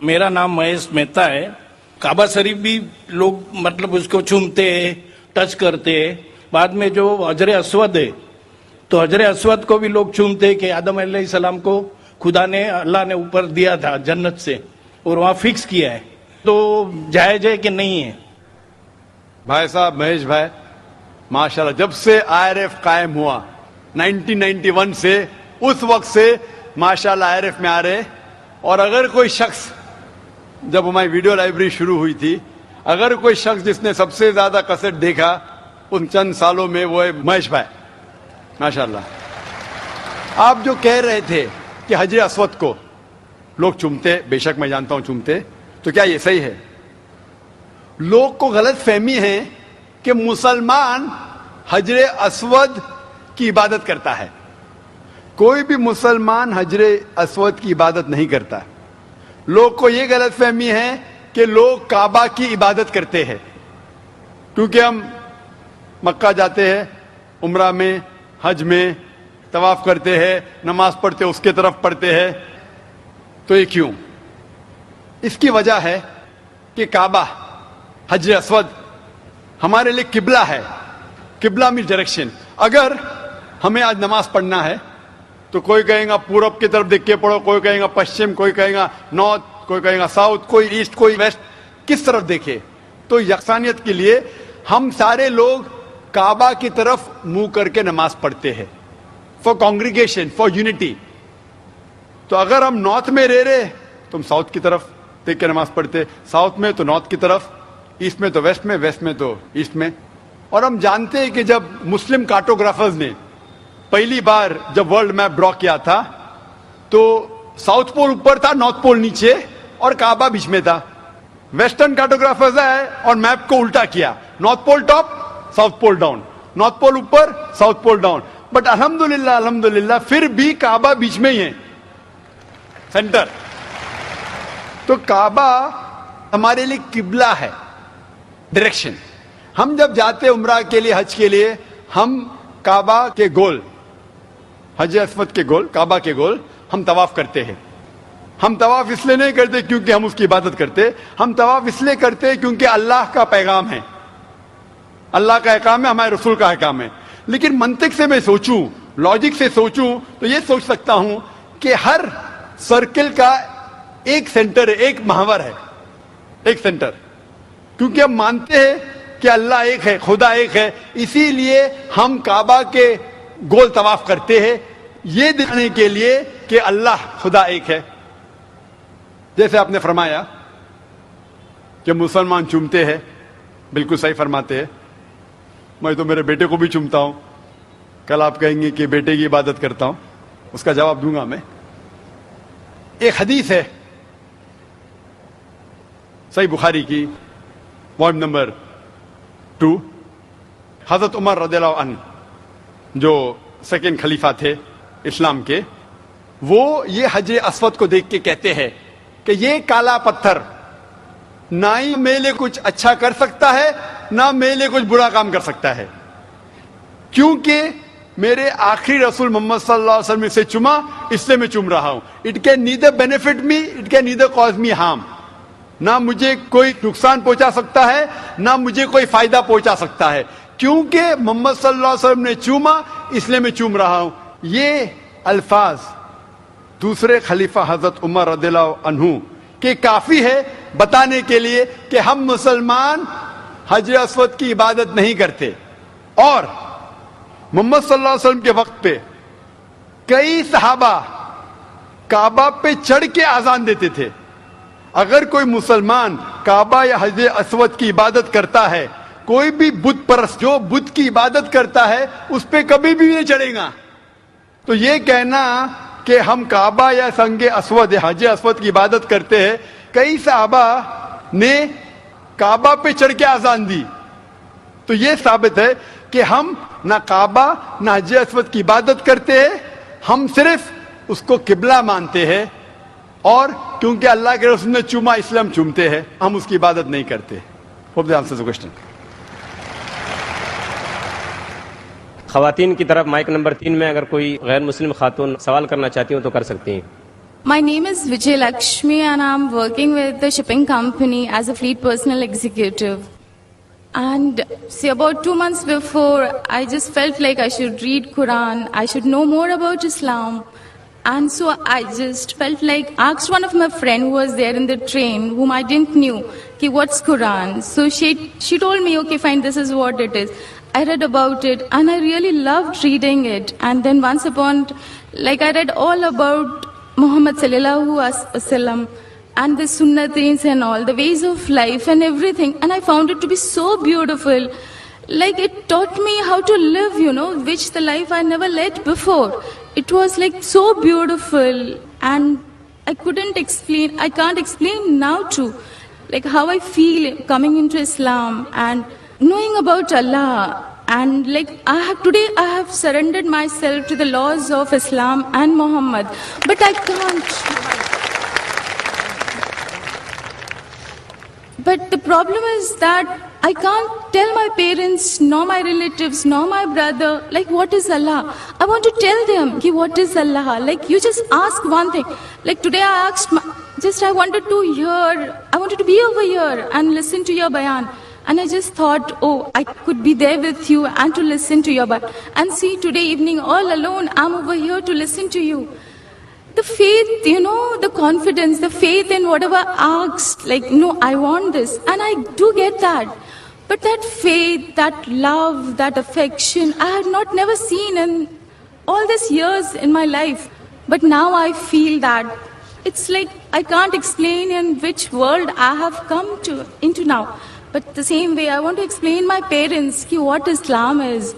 मेरा नाम महेश मेहता है। काबा शरीफ भी लोग मतलब उसको चूमते हैं, टच करते हैं। बाद में जो हजर अस्वद है, तो हजर अस्वद को भी लोग चूमते हैं कि आदम अलैहिस्सलाम को खुदा ने, अल्लाह ने ऊपर दिया था जन्नत से और वहाँ फिक्स किया है, तो जायज है कि नहीं है? भाई साहब महेश भाई, माशाल्लाह, जब से आईआरएफ कायम हुआ 1991 से, उस वक्त से माशाल्लाह आईआरएफ में आ रहे। और अगर कोई शख्स, जब हमारी वीडियो लाइब्रेरी शुरू हुई थी, अगर कोई शख्स जिसने सबसे ज्यादा कसट देखा उन चंद सालों में, वो है महेश भाई, माशाल्लाह। आप जो कह रहे थे कि हजर अस्वद को लोग चूमते, बेशक मैं जानता हूं चूमते, तो क्या ये सही है? लोग को गलत फहमी है कि मुसलमान हजर अस्वद की इबादत करता है। कोई भी मुसलमान हजर अस्वद की इबादत नहीं करता। लोग को यह गलत फहमी है कि लोग काबा की इबादत करते हैं, क्योंकि हम मक्का जाते हैं, उम्रा में, हज में तवाफ करते हैं, नमाज पढ़ते हैं, उसके तरफ पढ़ते हैं। तो ये क्यों? इसकी वजह है कि काबा, हजर अस्वद हमारे लिए किबला है। किबला मीन्स डायरेक्शन। अगर हमें आज नमाज पढ़ना है तो कोई कहेगा पूरब की तरफ देख के पढ़ो, कोई कहेगा पश्चिम, कोई कहेगा नॉर्थ, कोई कहेगा साउथ, कोई ईस्ट, कोई वेस्ट, किस तरफ देखे? तो यकसानियत के लिए हम सारे लोग काबा की तरफ मुंह करके नमाज पढ़ते हैं, फॉर कॉन्ग्रीगेशन, फॉर यूनिटी। तो अगर हम नॉर्थ में रह रहे तो हम साउथ की तरफ देख के नमाज पढ़ते, साउथ में तो नॉर्थ की तरफ, ईस्ट में तो वेस्ट में, वेस्ट में तो ईस्ट में। और हम जानते हैं कि जब मुस्लिम कार्टोग्राफर्स ने पहली बार जब वर्ल्ड मैप ड्रॉ किया था, तो साउथ पोल ऊपर था, नॉर्थ पोल नीचे, और काबा बीच में था। वेस्टर्न कार्टोग्राफर्स आए और मैप को उल्टा किया, north pole top, south pole down, north pole ऊपर, साउथ पोल डाउन। बट अल्हम्दुलिल्लाह, अल्हम्दुलिल्लाह फिर भी काबा बीच में ही है, सेंटर। तो काबा हमारे लिए किबला है, डायरेक्शन। हम जब जाते उम्रा के लिए, हज के लिए, हम काबा के गोल, हज अस्वद के गोल, काबा के गोल हम तवाफ करते हैं। हम तवाफ इसलिए नहीं करते क्योंकि हम उसकी इबादत करते, हम तवाफ इसलिए करते हैं क्योंकि अल्लाह का पैगाम है, अल्लाह का अहकाम है, हमारे रसूल का अहकाम है। लेकिन मंतिक से मैं सोचूं, लॉजिक से सोचूं, तो ये सोच सकता हूं कि हर सर्किल का एक सेंटर है, एक महवर है, एक सेंटर। क्योंकि हम मानते हैं कि अल्लाह एक है, खुदा एक है, इसीलिए हम काबा के गोल तवाफ करते हैं, ये दिखाने के लिए कि अल्लाह खुदा एक है। जैसे आपने फरमाया कि मुसलमान चूमते हैं, बिल्कुल सही फरमाते हैं। मैं तो मेरे बेटे को भी चूमता हूं। कल आप कहेंगे कि बेटे की इबादत करता हूं, उसका जवाब दूंगा मैं। एक हदीस है सही बुखारी की, वॉल्यूम नंबर 2, हजरत उमर रज़ियल्लाहु अन्हु जो सेकंड खलीफा थे इस्लाम के, वो ये हजर अस्वद को देख के कहते हैं कि ये काला पत्थर ना ही मेरे लिए कुछ अच्छा कर सकता है, ना मेरे लिए कुछ बुरा काम कर सकता है, क्योंकि मेरे आखिरी रसूल मोहम्मद सल्लल्लाहु अलैहि वसल्लम से चुमा, इसलिए मैं चुम रहा हूं। It can neither benefit me, it can neither cause me harm. ना मुझे कोई नुकसान पहुंचा सकता है, ना मुझे कोई फायदा पहुंचा सकता है, क्योंकि मोहम्मद सल्लल्लाहु अलैहि वसल्लम ने चूमा, इसलिए मैं चूम रहा हूं। ये अल्फाज दूसरे खलीफा हजरत उमर रज़ियल्लाहु अन्हु के काफी है बताने के लिए कि हम मुसलमान हजर अस्वद की इबादत नहीं करते। और मोहम्मद सल्लल्लाहु अलैहि वसल्लम के वक्त पे कई सहाबा काबा पे चढ़ के आजान देते थे। अगर कोई मुसलमान काबा या हजर अस्वद की इबादत करता है, कोई भी बुत परस्त जो बुत की इबादत करता है, उस पे कभी भी नहीं चढ़ेगा। तो ये कहना कि हम काबा या संगे अस्वद या हजर अस्वद की इबादत करते हैं, कई सहाबा ने काबा पे चढ़ के आजान दी, तो ये साबित है कि हम ना काबा ना हजर अस्वद की इबादत करते हैं, हम सिर्फ उसको किबला मानते हैं। और क्योंकि अल्लाह के रसूल ने चूमा, इसलिए हम चूमते हैं, हम उसकी इबादत नहीं करते। Hope the answers the question. खवातीन की तरफ माइक नंबर 3 में अगर कोई गैर मुस्लिम खातून सवाल करना चाहती हूँ तो कर सकती हैं। My name is Vijay Lakshmi and I'm working with the shipping company as a fleet personal executive. And see, about 2 months before, I just felt like I should read Quran, I should know more about Islam. And so I just felt like, asked one of my friend who was there in the train, whom I didn't knew, okay, what's Quran? So she told me, okay, fine, this is what it is. I read about it and I really loved reading it. And then once upon, like I read all about Muhammad sallallahu alaihi wasallam and the sunnatis and all, the ways of life and everything. And I found it to be so beautiful. Like it taught me how to live, which the life I never led before. It was like so beautiful and I can't explain now too, like how I feel coming into Islam and knowing about Allah. And like today I have surrendered myself to the laws of Islam and Muhammad, but I can't. But the problem is that I can't tell my parents, nor my relatives, nor my brother, like what is Allah. I want to tell them, ki, what is Allah? Like you just ask one thing. Like today I asked, I wanted to be over here and listen to your bayan. And I just thought, oh, I could be there with you and to listen to your bayan. And see, today evening all alone, I'm over here to listen to you. The faith, the confidence, the faith in whatever I asked, like, no, I want this. And I do get that. But that faith, that love, that affection, I had never seen in all these years in my life. But now I feel that it's like I can't explain in which world I have come into now. But the same way, I want to explain my parents ki what Islam is.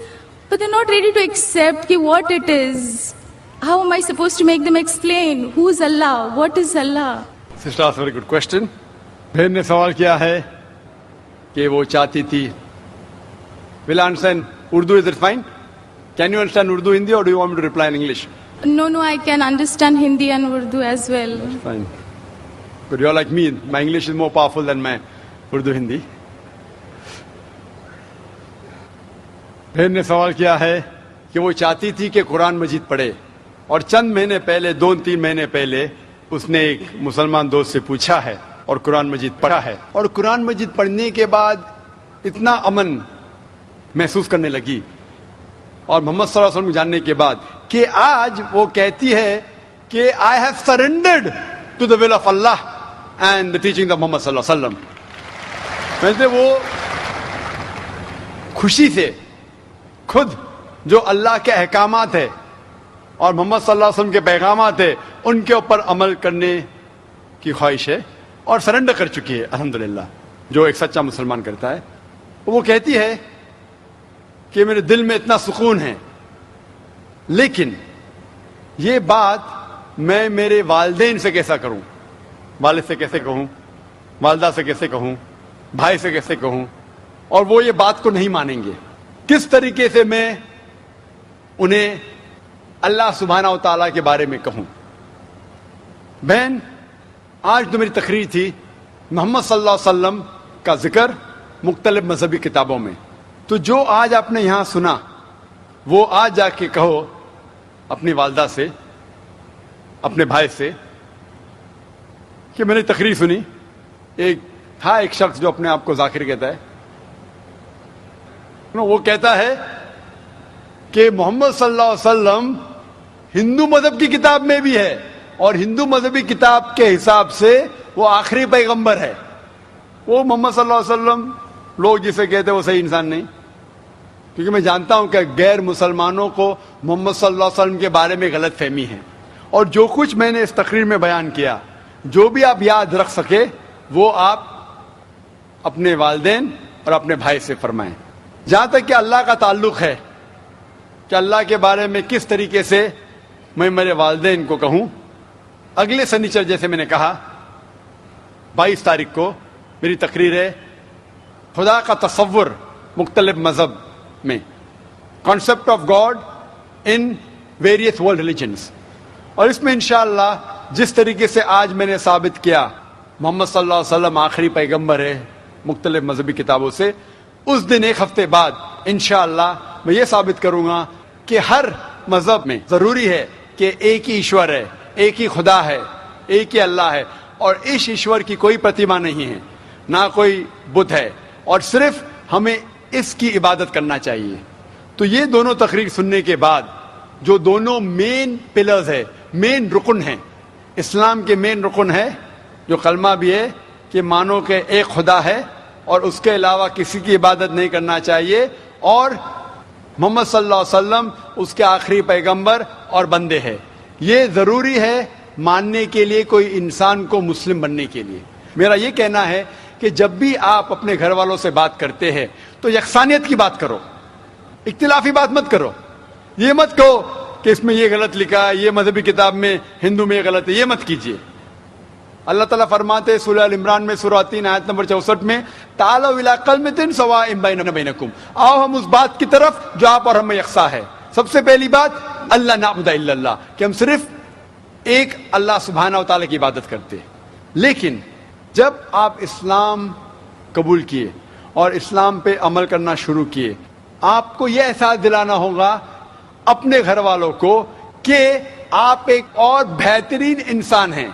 But they're not ready to accept ki what it is. How am I supposed to make them explain? Who is Allah? What is Allah? Sister asked a very good question. बहन ने सवाल किया है कि वो चाहती थी. Will I understand Urdu? Is it fine? Can you understand Urdu, Hindi, or do you want me to reply in English? No, I can understand Hindi and Urdu as well. Fine. But you're like me. My English is more powerful than my Urdu, Hindi. बहन ने सवाल किया है कि वो चाहती थी कि कुरान मजीद पढ़े और चंद महीने पहले 2-3 महीने पहले उसने एक मुसलमान दोस्त से पूछा है और कुरान मजीद पढ़ा है और कुरान मजीद पढ़ने के बाद इतना अमन महसूस करने लगी और मोहम्मद सल्लल्लाहु अलैहि वसल्लम जानने के बाद कि आज वो कहती है कि I have surrendered to the will of Allah and the teaching of Muhammad सल्लल्लाहु अलैहि वसल्लम. वैसे वो खुशी से खुद जो अल्लाह के अहकामात है और मोहम्मद सल्लल्लाहु अलैहि वसल्लम के पैगामात है उनके ऊपर अमल करने की ख्वाहिश है और सरेंडर कर चुकी है अल्हम्दुलिल्लाह, जो एक सच्चा मुसलमान करता है. वो कहती है कि मेरे दिल में इतना सुकून है, लेकिन ये बात मैं मेरे वालिदैन से कैसा करूं, वालिद से कैसे कहूं, वालदा से कैसे कहूं, भाई से कैसे कहूं, और वो ये बात को नहीं मानेंगे. किस तरीके से मैं उन्हें अल्लाह सुब्हानहू व तआला के बारे में कहूं. बहन, आज तो मेरी तकरीर थी मोहम्मद सल्लल्लाहु अलैहि वसल्लम का जिक्र मुख्तलिफ मजहबी किताबों में. तो जो आज आपने यहां सुना वो आज जाके कहो अपनी वालदा से, अपने भाई से कि मैंने तकरीर सुनी. एक शख्स जो अपने आप को जाकिर कहता है, वो कहता है कि मोहम्मद सल्लल्लाहु अलैहि वसल्लम हिंदू मजहब की किताब में भी है और हिंदू मजहबी किताब के हिसाब से वो आखिरी पैगंबर है. वो मोहम्मद सल्लल्लाहु अलैहि वसल्लम लोग जिसे कहते हैं वो सही इंसान नहीं, क्योंकि मैं जानता हूं कि गैर मुसलमानों को मोहम्मद सल्लल्लाहु अलैहि वसल्लम के बारे में गलत फहमी है. और जो कुछ मैंने इस तकरीर में बयान किया, जो भी आप याद रख सके वो आप अपने वालिदैन और अपने भाई से फरमाएं. जहां तक कि अल्लाह का ताल्लुक है कि अल्लाह के बारे में किस तरीके से मैं मेरे वालिदैन को कहूं, अगले शनिचर जैसे मैंने कहा 22 तारीख को मेरी तकरीर है खुदा का तसव्वुर मुख्तलिफ मजहब में, concept of God in various world religions. और इसमें इंशाअल्लाह जिस तरीके से आज मैंने साबित किया मोहम्मद सल्लल्लाहु अलैहि वसल्लम आखिरी पैगंबर है मुख्तलिफ मजहबी किताबों से, उस दिन एक हफ्ते बाद इंशाअल्लाह मैं ये साबित करूंगा कि हर मजहब में जरूरी है कि एक ही ईश्वर है, एक ही खुदा है, ایک ہی اللہ ہے اور اس ایشور کی کوئی پرتیما نہیں ہے, نہ کوئی بت ہے, اور صرف ہمیں اس کی عبادت کرنا چاہیے. تو یہ دونوں تقریر سننے کے بعد جو دونوں مین پلرز ہے, مین رکن ہیں, اسلام کے مین رکن ہے, جو کلمہ بھی ہے کہ مانو کہ ایک خدا ہے اور اس کے علاوہ کسی کی عبادت نہیں کرنا چاہیے, اور محمد صلی اللہ علیہ وسلم اس کے آخری پیغمبر اور بندے ہیں. یہ ضروری ہے ماننے کے لیے کوئی انسان کو مسلم بننے کے لیے. میرا یہ کہنا ہے کہ جب بھی آپ اپنے گھر والوں سے بات کرتے ہیں تو یکسانیت کی بات کرو, اختلافی بات مت کرو. یہ مت کہو کہ اس میں یہ غلط لکھا ہے, یہ مذہبی کتاب میں ہندو میں یہ غلط ہے, یہ مت کیجیے. اللہ تعالیٰ فرماتے ہیں سورہ ال عمران میں سورہ 3 آیت نمبر 64 میں, تعالوا الی کلمۃ سواء بیننا بینکم, آؤ ہم اس بات کی طرف جو آپ اور ہم میں یکساں ہے. سب سے پہلی بات اللہ نعبد الا اللہ, کہ ہم صرف ایک اللہ سبحانہ و تعالیٰ کی عبادت کرتے ہیں. لیکن جب آپ اسلام قبول کیے اور اسلام پہ عمل کرنا شروع کیے, آپ کو یہ احساس دلانا ہوگا اپنے گھر والوں کو کہ آپ ایک اور بہترین انسان ہیں.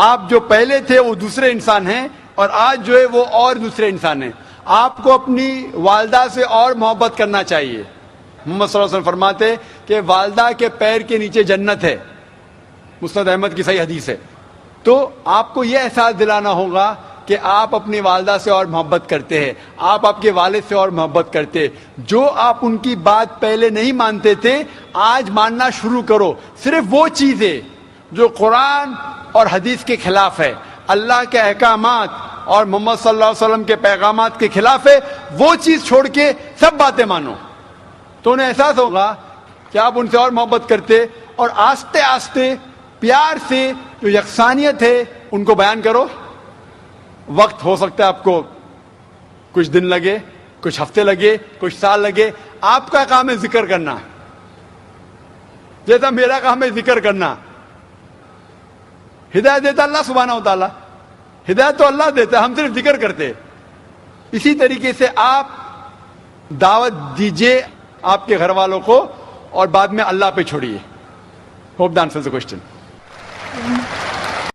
آپ جو پہلے تھے وہ دوسرے انسان ہیں, اور آج جو ہے وہ اور دوسرے انسان ہیں. آپ کو اپنی والدہ سے اور محبت کرنا چاہیے. محمد صلی اللہ علیہ وسلم فرماتے کہ والدہ کے پیر کے نیچے جنت ہے, مسند احمد کی صحیح حدیث ہے. تو آپ کو یہ احساس دلانا ہوگا کہ آپ اپنی والدہ سے اور محبت کرتے ہیں, آپ کے والد سے اور محبت کرتے ہیں. جو آپ ان کی بات پہلے نہیں مانتے تھے آج ماننا شروع کرو. صرف وہ چیزیں جو قرآن اور حدیث کے خلاف ہے, اللہ کے احکامات اور محمد صلی اللہ علیہ وسلم کے پیغامات کے خلاف ہے, وہ چیز چھوڑ کے سب باتیں مانو. تو انہیں احساس ہوگا کہ آپ ان سے اور محبت کرتے, اور آہستہ آہستہ پیار سے جو یکسانیت ہے ان کو بیان کرو. وقت ہو سکتا ہے آپ کو کچھ دن لگے, کچھ ہفتے لگے, کچھ سال لگے. آپ کا کام ہے ذکر کرنا, جیسا میرا کام ہے ذکر کرنا. ہدایت دیتا اللہ سبحانہ و تعالیٰ, ہدایت تو اللہ دیتا ہے, ہم صرف ذکر کرتے. اسی طریقے سے آپ دعوت دیجئے آپ کے گھر والوں کو, اور بعد میں اللہ پہ چھوڑیے. Hope the answers the question.